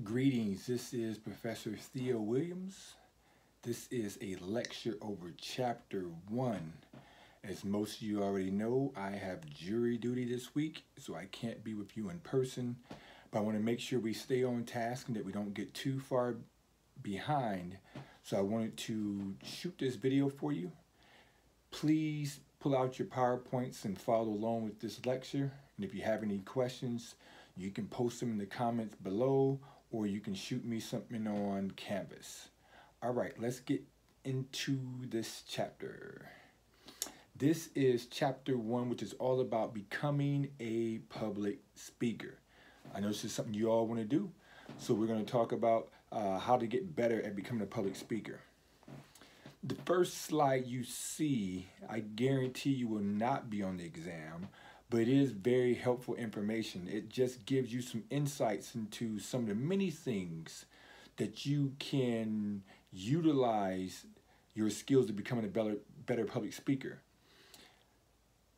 Greetings, this is Professor Theo Williams. This is a lecture over Chapter 1. As most of you already know, I have jury duty this week, so I can't be with you in person. But I want to make sure we stay on task and that we don't get too far behind. So I wanted to shoot this video for you. Please pull out your PowerPoints and follow along with this lecture. And if you have any questions, you can post them in the comments below, or you can shoot me something on Canvas. All right, let's get into this chapter. This is Chapter 1, which is all about becoming a public speaker. I know this is something you all want to do, so we're going to talk about how to get better at becoming a public speaker. The first slide you see, I guarantee you will not be on the exam, but it is very helpful information. It just gives you some insights into some of the many things that you can utilize your skills to becoming a better public speaker.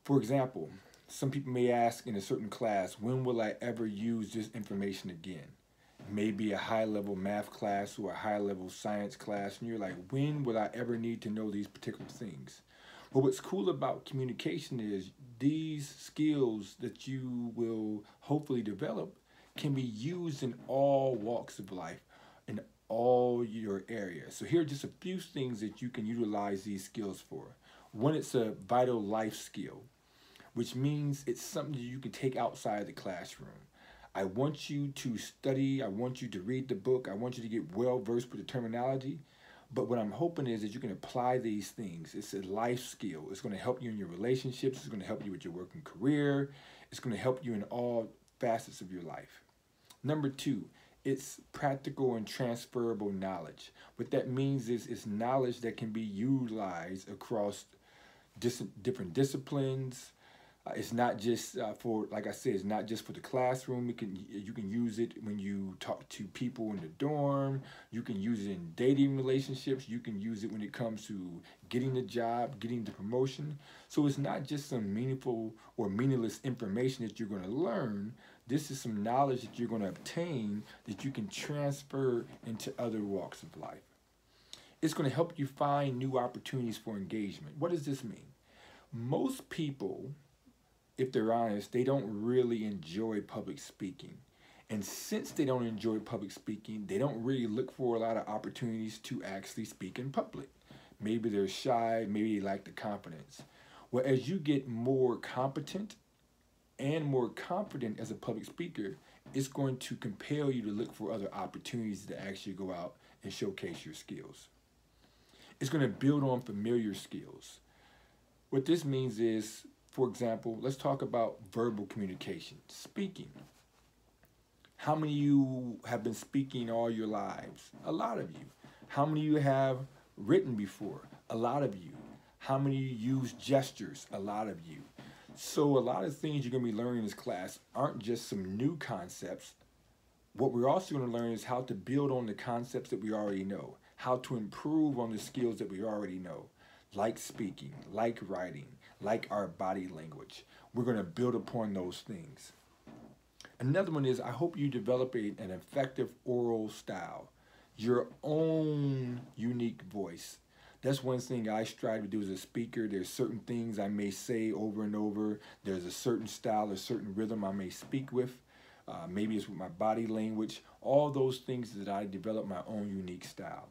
For example, some people may ask in a certain class, when will I ever use this information again? Maybe a high-level math class or a high-level science class, and you're like, when will I ever need to know these particular things? But what's cool about communication is these skills that you will hopefully develop can be used in all walks of life, in all your areas. So here are just a few things that you can utilize these skills for. One, it's a vital life skill, which means it's something that you can take outside the classroom. I want you to study, I want you to read the book, I want you to get well versed with the terminology. But what I'm hoping is that you can apply these things. It's a life skill. It's going to help you in your relationships. It's going to help you with your working career. It's going to help you in all facets of your life. Number 2, it's practical and transferable knowledge. What that means is it's knowledge that can be utilized across different disciplines. It's not just for, like I said, it's not just for the classroom. You can use it when you talk to people in the dorm. You can use it in dating relationships. You can use it when it comes to getting the job, getting the promotion. So it's not just some meaningful or meaningless information that you're going to learn. This is some knowledge that you're going to obtain that you can transfer into other walks of life. It's going to help you find new opportunities for engagement. What does this mean? Most people, if they're honest, they don't really enjoy public speaking. And since they don't enjoy public speaking, they don't really look for a lot of opportunities to actually speak in public. Maybe they're shy, maybe they lack the confidence. Well, as you get more competent and more confident as a public speaker, it's going to compel you to look for other opportunities to actually go out and showcase your skills. It's going to build on familiar skills. What this means is, for example, let's talk about verbal communication, speaking. How many of you have been speaking all your lives? A lot of you. How many of you have written before? A lot of you. How many of you use gestures? A lot of you. So a lot of things you're going to be learning in this class aren't just some new concepts. What we're also going to learn is how to build on the concepts that we already know, how to improve on the skills that we already know, like speaking, like writing, like our body language. We're going to build upon those things. Another one is, I hope you develop an effective oral style, your own unique voice. That's one thing I strive to do as a speaker. There's certain things I may say over and over. There's a certain style, a certain rhythm I may speak with. Maybe it's with my body language. All those things that I develop my own unique style.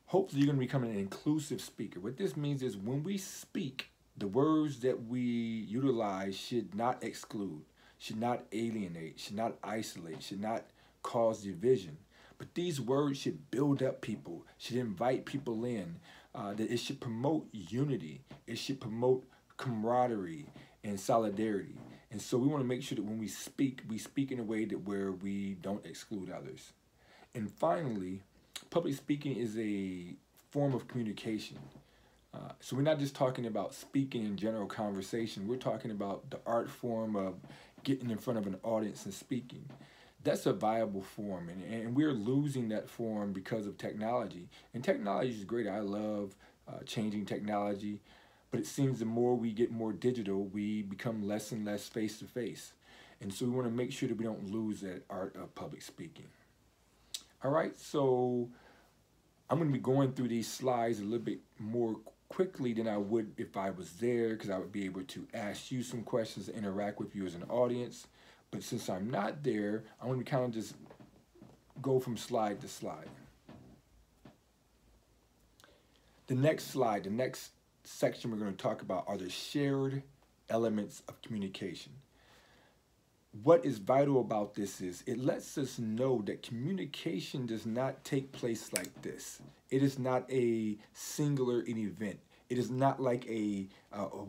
Hopefully you're going to become an inclusive speaker. What this means is when we speak, the words that we utilize should not exclude, should not alienate, should not isolate, should not cause division. But these words should build up people, should invite people in, that it should promote unity, it should promote camaraderie and solidarity. And so we want to make sure that when we speak in a way that where we don't exclude others. And finally, public speaking is a form of communication. So we're not just talking about speaking in general conversation. We're talking about the art form of getting in front of an audience and speaking. That's a viable form, and we're losing that form because of technology. And technology is great. I love changing technology, but it seems the more we get more digital, we become less and less face-to-face. And so we want to make sure that we don't lose that art of public speaking. All right, so I'm going to be going through these slides a little bit more quickly than I would if I was there, because I would be able to ask you some questions and interact with you as an audience. But since I'm not there, I'm going to kind of just go from slide to slide. The next slide, the next section we're going to talk about are the shared elements of communication. What is vital about this is it lets us know that communication does not take place like this. It is not a singular event. It is not like a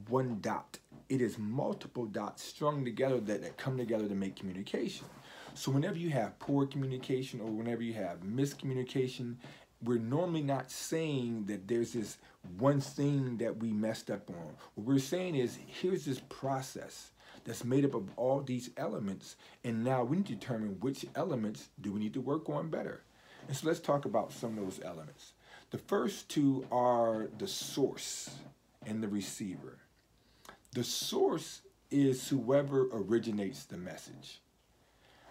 one dot. It is multiple dots strung together that come together to make communication. So whenever you have poor communication or whenever you have miscommunication, we're normally not saying that there's this one thing that we messed up on. What we're saying is, here's this process that's made up of all these elements, and now we need to determine which elements do we need to work on better. And so let's talk about some of those elements. The first two are the source and the receiver. The source is whoever originates the message.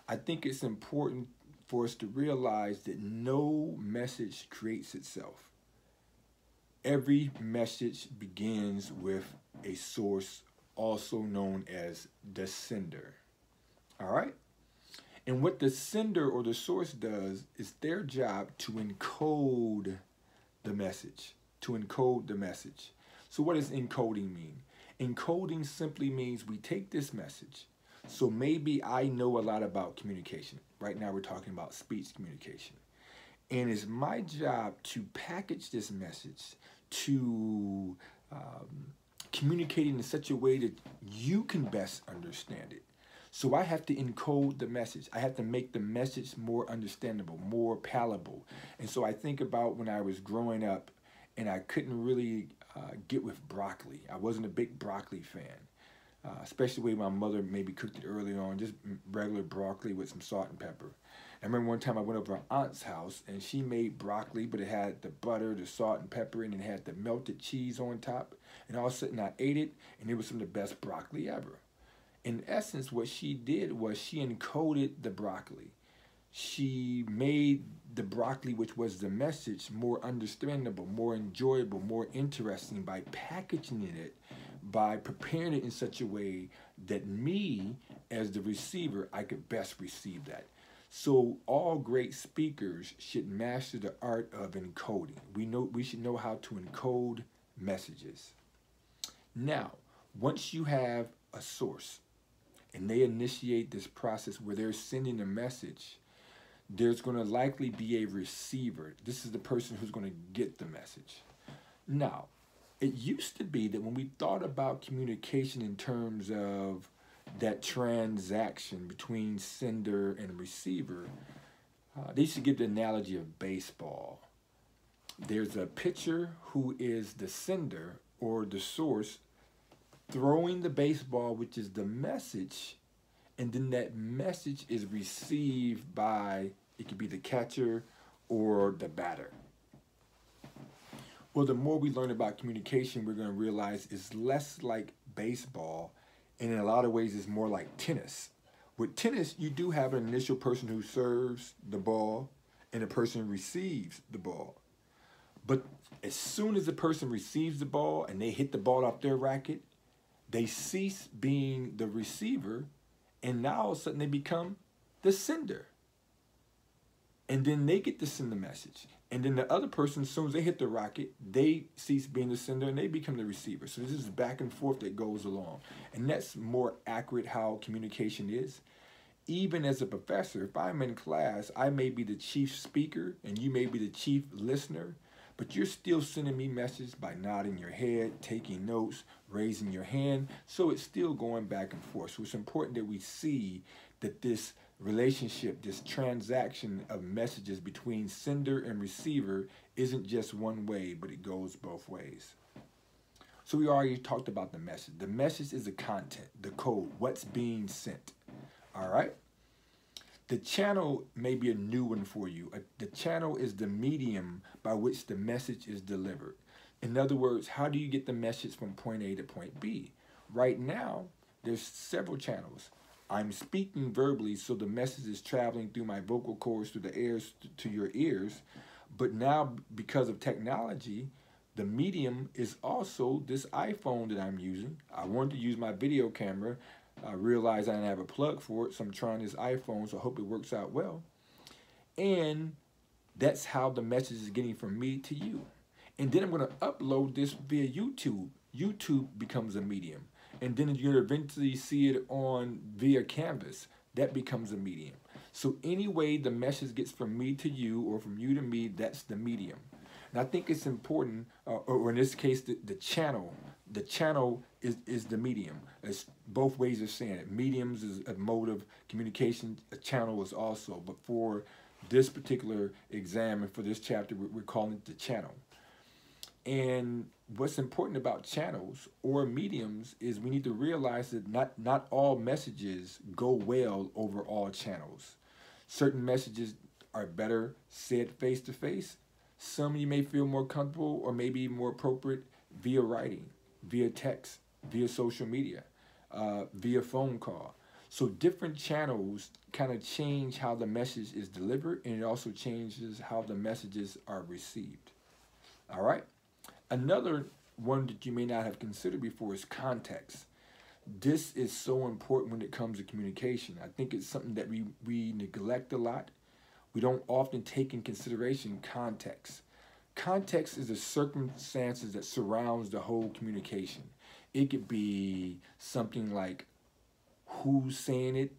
I think it's important for us to realize that no message creates itself. Every message begins with a source, also known as the sender. All right? And what the sender or the source does is their job to encode the message, So what does encoding mean? Encoding simply means we take this message. So maybe I know a lot about communication. Right now we're talking about speech communication. And it's my job to package this message, to communicate in such a way that you can best understand it. So I have to encode the message. I have to make the message more understandable, more palatable. And so I think about when I was growing up and I couldn't really get with broccoli. I wasn't a big broccoli fan. Especially the way my mother maybe cooked it early on, just regular broccoli with some salt and pepper. I remember one time I went over to my aunt's house and she made broccoli, but it had the butter, the salt and pepper, and it had the melted cheese on top. And all of a sudden I ate it, and it was some of the best broccoli ever. In essence, what she did was she encoded the broccoli. She made the broccoli, which was the message, more understandable, more enjoyable, more interesting by packaging it, by preparing it in such a way that me, as the receiver, I could best receive that. So all great speakers should master the art of encoding. We should know how to encode messages. Now, once you have a source and they initiate this process where they're sending a message, there's going to likely be a receiver. This is the person who's going to get the message. Now, it used to be that when we thought about communication in terms of that transaction between sender and receiver, they used to give the analogy of baseball. There's a pitcher who is the sender or the source throwing the baseball, which is the message, and then that message is received by, it could be the catcher or the batter. Well, the more we learn about communication, we're going to realize it's less like baseball, and in a lot of ways it's more like tennis. With tennis, you do have an initial person who serves the ball and a person who receives the ball. But as soon as the person receives the ball and they hit the ball off their racket, they cease being the receiver, and now all of a sudden they become the sender. And then they get to send the message. And then the other person, as soon as they hit the racket, they cease being the sender and they become the receiver. So this is back and forth that goes along. And that's more accurate how communication is. Even as a professor, if I'm in class, I may be the chief speaker and you may be the chief listener, but you're still sending me messages by nodding your head, taking notes, raising your hand. So it's still going back and forth. So it's important that we see that this relationship, this transaction of messages between sender and receiver isn't just one way, but it goes both ways. So we already talked about the message. The message is the content, the code, what's being sent. All right? The channel may be a new one for you. The channel is the medium by which the message is delivered. In other words, how do you get the message from point A to point B? Right now, there's several channels. I'm speaking verbally, so the message is traveling through my vocal cords, through the ears, to your ears. But now, because of technology, the medium is also this iPhone that I'm using. I wanted to use my video camera. I realized I didn't have a plug for it, so I'm trying this iPhone, so I hope it works out well. And that's how the message is getting from me to you. And then I'm going to upload this via YouTube. YouTube becomes a medium. And then you're going to eventually see it on via Canvas. That becomes a medium. So anyway the message gets from me to you or from you to me, that's the medium. And I think it's important, or in this case, the channel. The channel is the medium. It's both ways of saying it. Mediums is a mode of communication. A channel is also. But for this particular exam and for this chapter, we're calling it the channel. And what's important about channels or mediums is we need to realize that not all messages go well over all channels. Certain messages are better said face to face. Some you may feel more comfortable or maybe more appropriate via writing, via text, via social media, via phone call. So different channels kind of change how the message is delivered, and it also changes how the messages are received. All right? Another one that you may not have considered before is context. This is so important when it comes to communication. I think it's something that we neglect a lot. We don't often take in consideration context. Context is the circumstances that surrounds the whole communication. It could be something like who's saying it,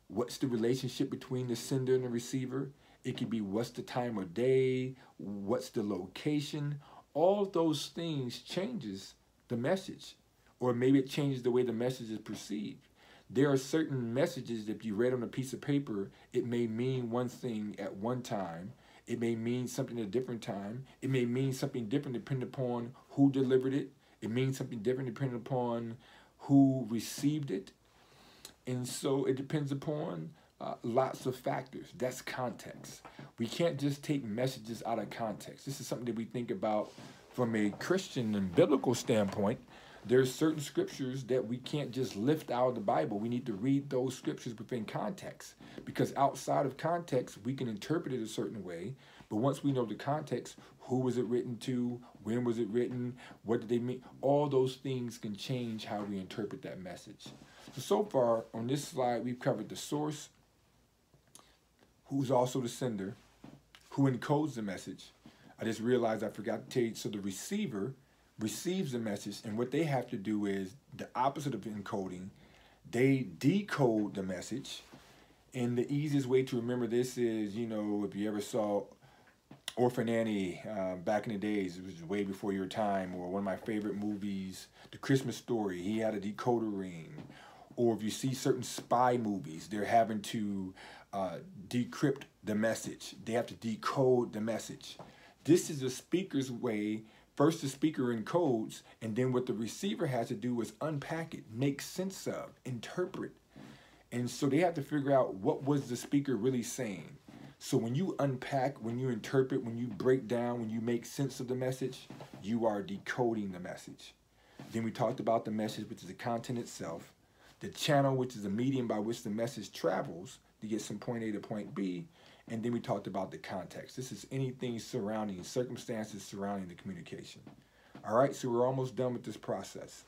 what's the relationship between the sender and the receiver. It could be what's the time of day, what's the location. All of those things changes the message, or maybe it changes the way the message is perceived. There are certain messages that if you read on a piece of paper, it may mean one thing at one time. It may mean something at a different time. It may mean something different depending upon who delivered it. It means something different depending upon who received it. And so it depends upon lots of factors. That's context. We can't just take messages out of context. This is something that we think about from a Christian and biblical standpoint. There's certain scriptures that we can't just lift out of the Bible. We need to read those scriptures within context, because outside of context, we can interpret it a certain way. But once we know the context, who was it written to? When was it written? What did they mean? All those things can change how we interpret that message. So far on this slide, we've covered the source, who's also the sender, who encodes the message. I just realized I forgot to tell you, so the receiver receives the message, and what they have to do is the opposite of encoding. They decode the message, and the easiest way to remember this is, you know, if you ever saw Orphan Annie back in the days, it was way before your time, or one of my favorite movies, The Christmas Story, he had a decoder ring. Or if you see certain spy movies, they're having to decrypt the message. They have to decode the message. This is the speaker's way. First, the speaker encodes, and then what the receiver has to do is unpack it, make sense of, interpret. And so they have to figure out what was the speaker really saying. So when you unpack, when you interpret, when you break down, when you make sense of the message, you are decoding the message. Then we talked about the message, which is the content itself. The channel, which is the medium by which the message travels to get from point A to point B. And then we talked about the context. This is anything surrounding, circumstances surrounding the communication. All right, so we're almost done with this process.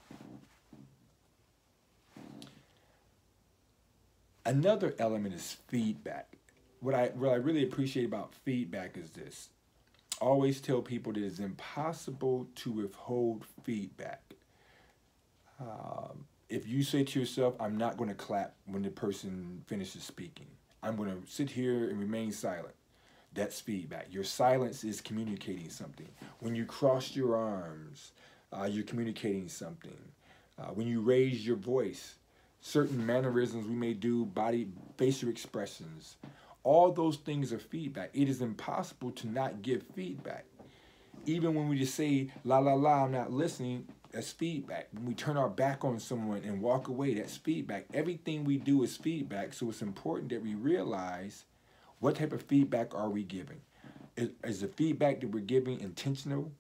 Another element is feedback. What I really appreciate about feedback is this. I always tell people that it's impossible to withhold feedback. If you say to yourself, I'm not going to clap when the person finishes speaking. I'm going to sit here and remain silent. That's feedback. Your silence is communicating something. When you cross your arms, you're communicating something. When you raise your voice, certain mannerisms we may do, facial expressions, all those things are feedback. It is impossible to not give feedback. Even when we just say, la, la, la, I'm not listening, that's feedback. When we turn our back on someone and walk away, that's feedback. Everything we do is feedback, so it's important that we realize what type of feedback are we giving. Is the feedback that we're giving intentional?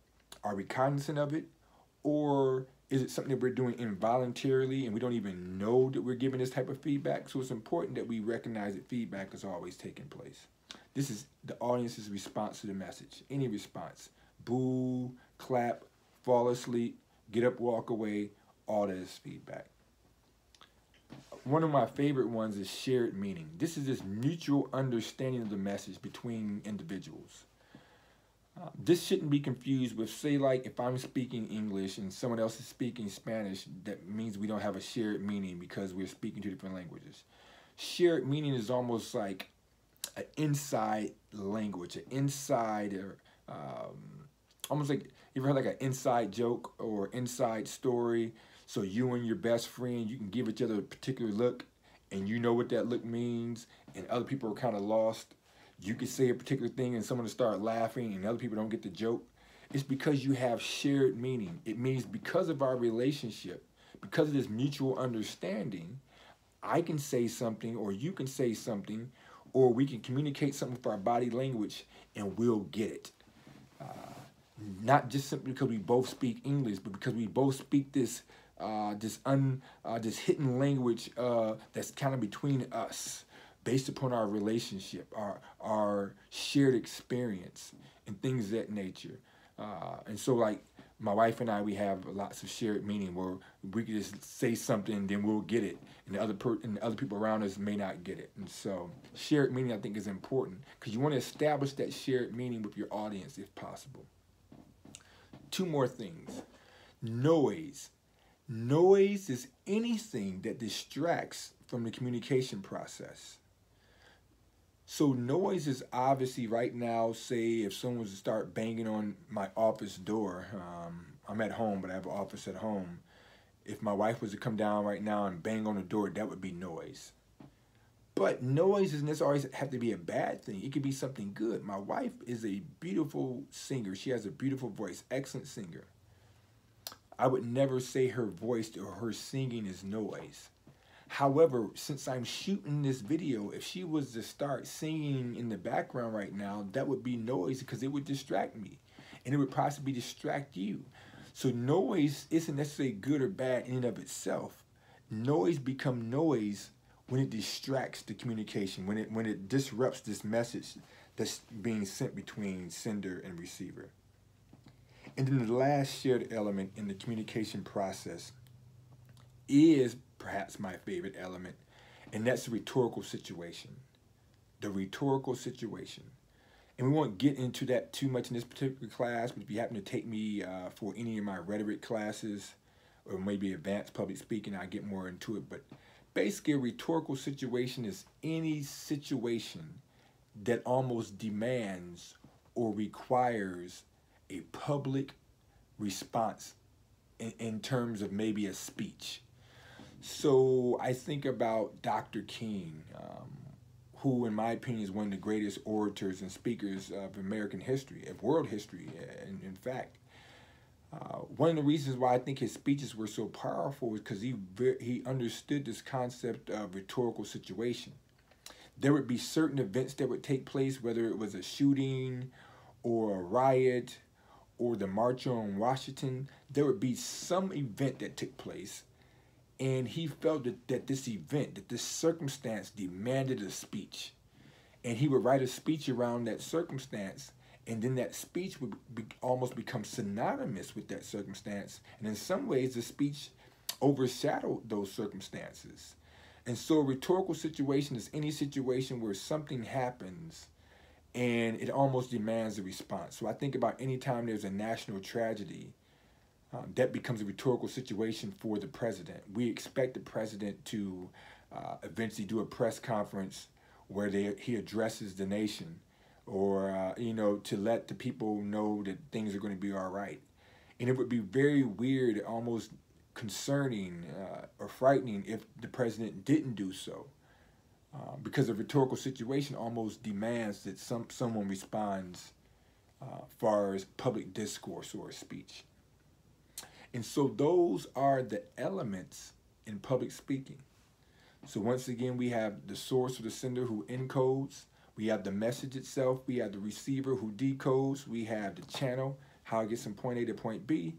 Are we cognizant of it? Or Is it something that we're doing involuntarily and we don't even know that we're giving this type of feedback? So it's important that we recognize that feedback is always taking place. This is the audience's response to the message. Any response. Boo, clap, fall asleep, get up, walk away, all that is feedback. One of my favorite ones is shared meaning. This is this mutual understanding of the message between individuals. This shouldn't be confused with, say, like if I'm speaking English and someone else is speaking Spanish, that means we don't have a shared meaning because we're speaking two different languages. Shared meaning is almost like an inside language, an inside, almost like, you ever heard like an inside joke or inside story? So you and your best friend, you can give each other a particular look and you know what that look means, and other people are kind of lost. You could say a particular thing and someone will start laughing and other people don't get the joke. It's because you have shared meaning. It means because of our relationship, because of this mutual understanding, I can say something or you can say something, or we can communicate something with our body language and we'll get it. Not just simply because we both speak English, but because we both speak this hidden language that's kind of between us, based upon our relationship, our shared experience, and things of that nature. And so, like, my wife and I, we have lots of shared meaning where we can just say something and then we'll get it, and the other people around us may not get it. And so, shared meaning, I think, is important because you want to establish that shared meaning with your audience if possible. Two more things. Noise. Noise is anything that distracts from the communication process. So noise is obviously right now, say if someone was to start banging on my office door, I'm at home, but I have an office at home. If my wife was to come down right now and bang on the door, that would be noise. But noise doesn't necessarily have to be a bad thing. It could be something good. My wife is a beautiful singer. She has a beautiful voice, excellent singer. I would never say her voice or her singing is noise. However, since I'm shooting this video, if she was to start singing in the background right now, that would be noise because it would distract me. And it would possibly distract you. So noise isn't necessarily good or bad in and of itself. Noise becomes noise when it distracts the communication, when it disrupts this message that's being sent between sender and receiver. And then the last shared element in the communication process is perhaps my favorite element, and that's the rhetorical situation. The rhetorical situation. And we won't get into that too much in this particular class, but if you happen to take me for any of my rhetoric classes, or maybe advanced public speaking, I'll get more into it. But basically, a rhetorical situation is any situation that almost demands or requires a public response in terms of maybe a speech. So I think about Dr. King, who in my opinion is one of the greatest orators and speakers of American history, of world history, in fact. One of the reasons why I think his speeches were so powerful is because he understood this concept of rhetorical situation. There would be certain events that would take place, whether it was a shooting or a riot or the March on Washington. There would be some event that took place, and he felt that this event, that this circumstance demanded a speech. And he would write a speech around that circumstance, and then that speech would almost become synonymous with that circumstance. And in some ways, the speech overshadowed those circumstances. And so a rhetorical situation is any situation where something happens and it almost demands a response. So I think about any time there's a national tragedy, that becomes a rhetorical situation for the president. We expect the president to eventually do a press conference where he addresses the nation, or to let the people know that things are going to be all right. And it would be very weird, almost concerning or frightening if the president didn't do so, because a rhetorical situation almost demands that someone responds far as public discourse or speech. And so those are the elements in public speaking. So once again, we have the source or the sender who encodes. We have the message itself. We have the receiver who decodes. We have the channel, how it gets from point A to point B.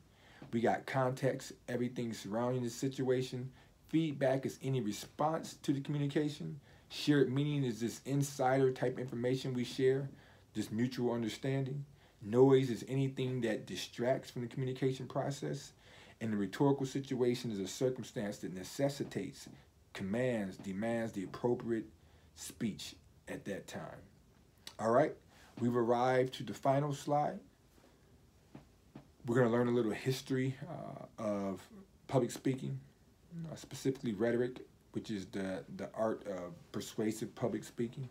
We got context, everything surrounding the situation. Feedback is any response to the communication. Shared meaning is this insider type information we share, this mutual understanding. Noise is anything that distracts from the communication process. And the rhetorical situation is a circumstance that necessitates, commands, demands the appropriate speech at that time. All right, we've arrived to the final slide. We're going to learn a little history of public speaking, specifically rhetoric, which is the art of persuasive public speaking.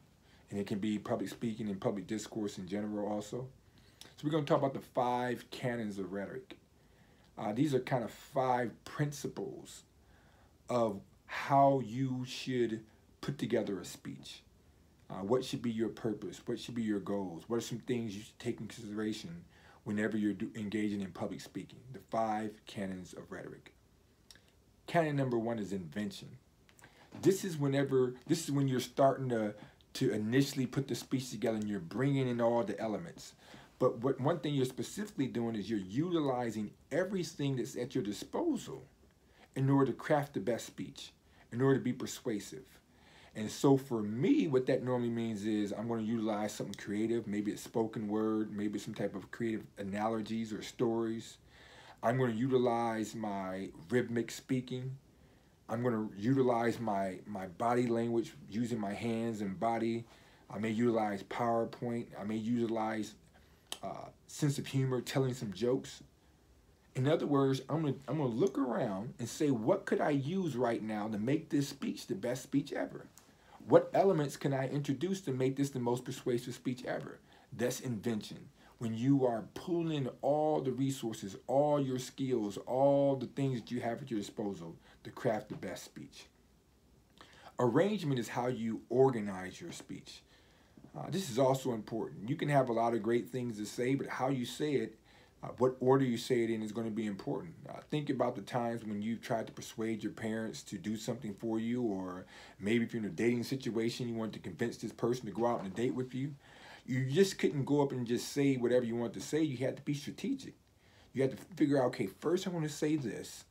And it can be public speaking and public discourse in general also. So we're going to talk about the 5 canons of rhetoric. These are kind of 5 principles of how you should put together a speech. What should be your purpose? What should be your goals? What are some things you should take into consideration whenever you're engaging in public speaking? The 5 canons of rhetoric. Canon number 1 is invention. This is when you're starting to initially put the speech together and you're bringing in all the elements. But one thing you're specifically doing is you're utilizing everything that's at your disposal in order to craft the best speech, in order to be persuasive. And so for me, what that normally means is I'm going to utilize something creative. Maybe it's spoken word, maybe it's some type of creative analogies or stories. I'm going to utilize my rhythmic speaking. I'm going to utilize my body language, using my hands and body. I may utilize PowerPoint. I may utilize sense of humor, telling some jokes. In other words, I'm gonna look around and say, what could I use right now to make this speech the best speech ever? What elements can I introduce to make this the most persuasive speech ever? That's invention. When you are pulling in all the resources, all your skills, all the things that you have at your disposal to craft the best speech. Arrangement is how you organize your speech. This is also important. You can have a lot of great things to say, but how you say it, what order you say it in is going to be important. Think about the times when you've tried to persuade your parents to do something for you, or maybe if you're in a dating situation, you want to convince this person to go out on a date with you. You just couldn't go up and just say whatever you want to say. You had to be strategic. You had to figure out, okay, first I'm going to say this,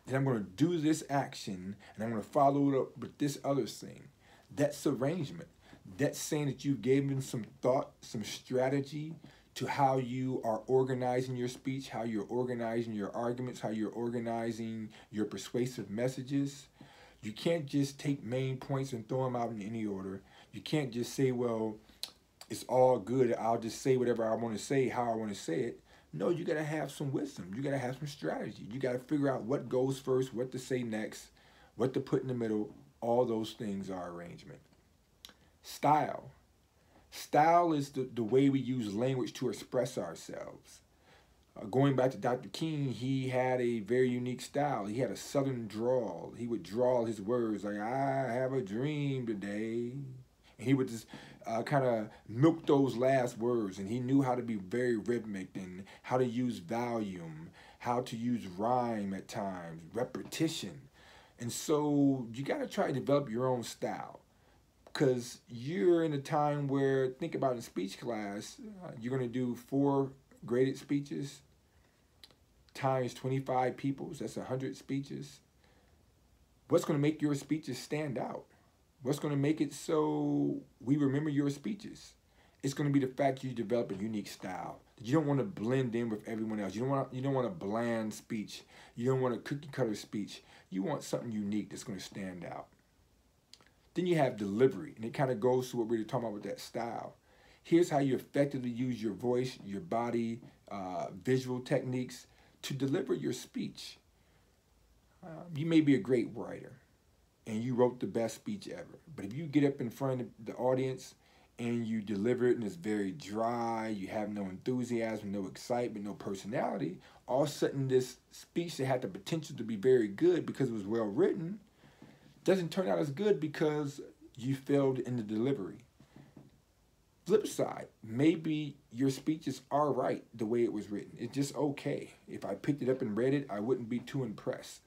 then I'm going to do this action, and I'm going to follow it up with this other thing. That's arrangement. That's saying that you've given some thought, some strategy to how you are organizing your speech, how you're organizing your arguments, how you're organizing your persuasive messages. You can't just take main points and throw them out in any order. You can't just say, well, it's all good. I'll just say whatever I want to say, how I want to say it. No, you got to have some wisdom. You got to have some strategy. You got to figure out what goes first, what to say next, what to put in the middle. All those things are arrangement. Style. Style is the way we use language to express ourselves. Going back to Dr. King, he had a very unique style. He had a southern drawl. He would drawl his words like, I have a dream today. And he would just kind of milk those last words. And he knew how to be very rhythmic and how to use volume, how to use rhyme at times, repetition. And so you got to try to develop your own style. Because you're in a time where, think about in speech class, you're going to do 4 graded speeches times 25 people's, that's 100 speeches. What's going to make your speeches stand out? What's going to make it so we remember your speeches? It's going to be the fact you develop a unique style. You don't want to blend in with everyone else. You don't want a bland speech. You don't want a cookie cutter speech. You want something unique that's going to stand out. Then you have delivery, and it kind of goes to what we were talking about with that style. Here's how you effectively use your voice, your body, visual techniques to deliver your speech. You may be a great writer, and you wrote the best speech ever. But if you get up in front of the audience and you deliver it and it's very dry, you have no enthusiasm, no excitement, no personality, all of a sudden this speech that had the potential to be very good because it was well written doesn't turn out as good because you failed in the delivery. Flip side, maybe your speeches are right the way it was written. It's just okay. If I picked it up and read it, I wouldn't be too impressed.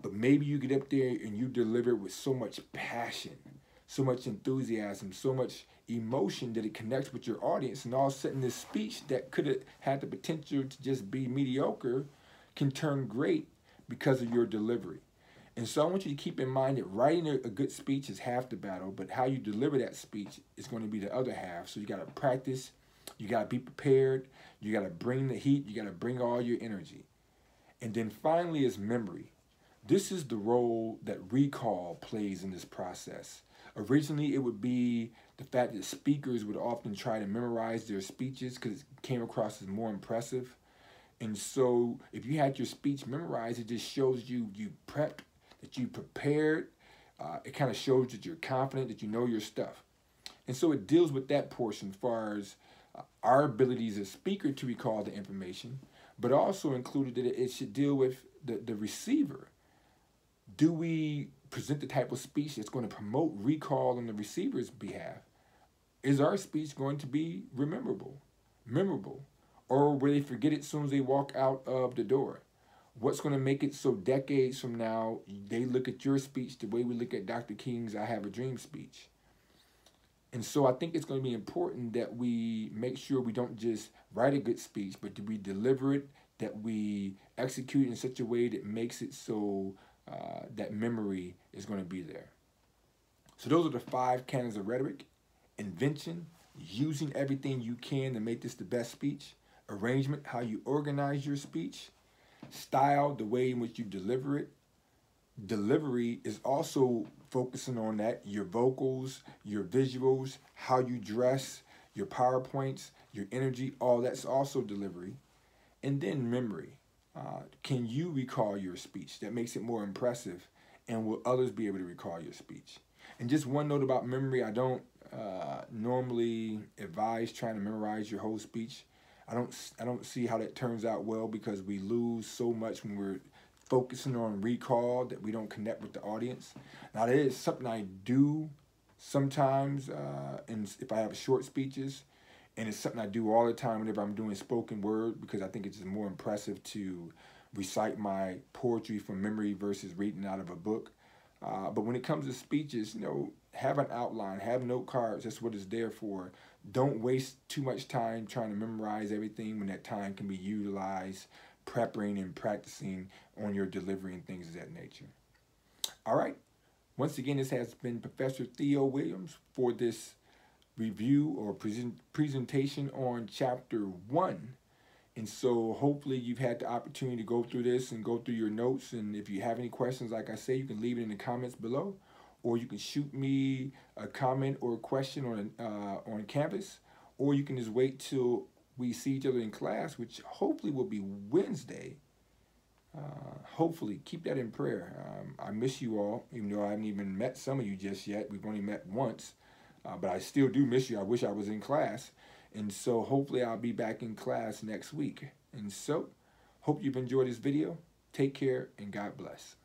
But maybe you get up there and you deliver it with so much passion, so much enthusiasm, so much emotion that it connects with your audience, and all of a sudden this speech that could have had the potential to just be mediocre can turn great because of your delivery. And so I want you to keep in mind that writing a good speech is half the battle, but how you deliver that speech is going to be the other half. So you got to practice, you got to be prepared, you got to bring the heat, you got to bring all your energy. And then finally is memory. This is the role that recall plays in this process. Originally, it would be the fact that speakers would often try to memorize their speeches because it came across as more impressive. And so if you had your speech memorized, it just shows you prepped, that you prepared. It kind of shows that you're confident, that you know your stuff. And so it deals with that portion as far as our ability as a speaker to recall the information, but also included that it should deal with the receiver. Do we present the type of speech that's going to promote recall on the receiver's behalf? Is our speech going to be memorable? Or will they forget it as soon as they walk out of the door? What's going to make it so decades from now, they look at your speech the way we look at Dr. King's I Have a Dream speech? And so I think it's going to be important that we make sure we don't just write a good speech, but that we deliver it, that we execute in such a way that makes it so that memory is going to be there. So those are the 5 canons of rhetoric: invention, using everything you can to make this the best speech; arrangement, how you organize your speech; style, the way in which you deliver it; delivery is also focusing on that, your vocals, your visuals, how you dress, your PowerPoints, your energy, all that's also delivery. And then memory. Can you recall your speech? That makes it more impressive. And will others be able to recall your speech? And just one note about memory: I don't normally advise trying to memorize your whole speech. I don't see how that turns out well, because we lose so much when we're focusing on recall that we don't connect with the audience. Now, that is something I do sometimes if I have short speeches. And it's something I do all the time whenever I'm doing spoken word, because I think it's just more impressive to recite my poetry from memory versus reading out of a book. But when it comes to speeches, have an outline, have note cards. That's what it's there for. Don't waste too much time trying to memorize everything when that time can be utilized prepping and practicing on your delivery and things of that nature. All right. Once again, this has been Professor Theo Williams for this review or presentation on Chapter 1. And so hopefully you've had the opportunity to go through this and go through your notes. And if you have any questions, like I say, you can leave it in the comments below, or you can shoot me a comment or a question on Canvas, or you can just wait till we see each other in class, which hopefully will be Wednesday. Hopefully, keep that in prayer. I miss you all, even though I haven't even met some of you just yet. We've only met once. But I still do miss you. I wish I was in class. And so hopefully I'll be back in class next week. And so hope you've enjoyed this video. Take care and God bless.